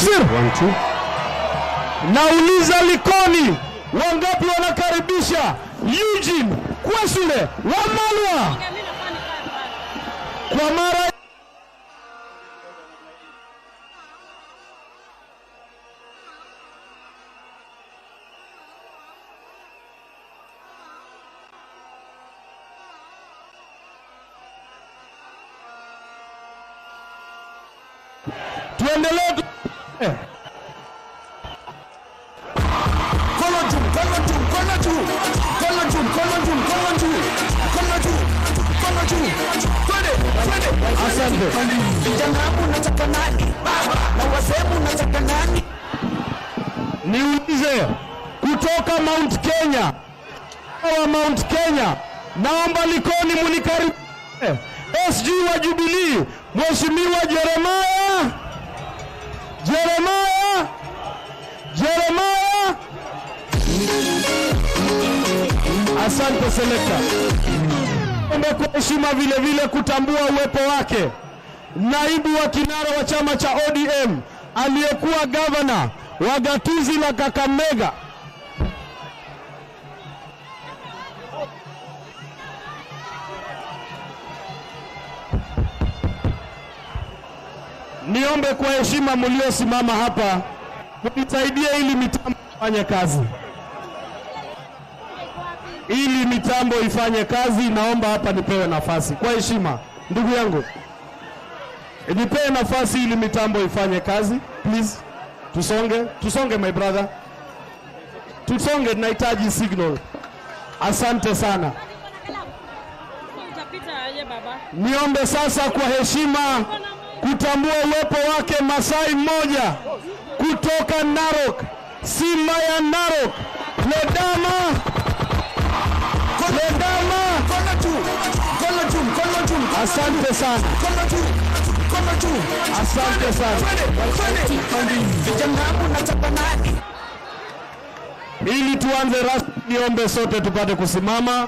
Nasir. Nauliza Likoni, wangapi wanakaribisha Eugene Kwesule Wamalwa kwa mara tuendelee niulize kutoka Mount Kenya wa Mount Kenya, naomba Likoni munikaribishe SG wa Jubilee Mheshimiwa Jeremiah. Asante Selector. Kwa heshima vile vile kutambua uwepo wake naibu wa kinara wa chama cha ODM aliyekuwa governor wa gatuzi la Kakamega niombe kwa heshima mliosimama hapa mnisaidie ili mitambo ifanye kazi. Ili mitambo ifanye kazi, naomba hapa nipewe nafasi. Kwa heshima, ndugu yangu, nipewe nafasi ili mitambo ifanye kazi. Please, tusonge my brother. Tusonge, tunahitaji signal. Asante sana. Niombe sasa kwa heshima kutambua uwepo wake Masai mmoja kutoka Narok, Simba ya Narok, Ledama. Asante sana. Asante sana. Ili tuanze rasmi, niombe sote tupate kusimama.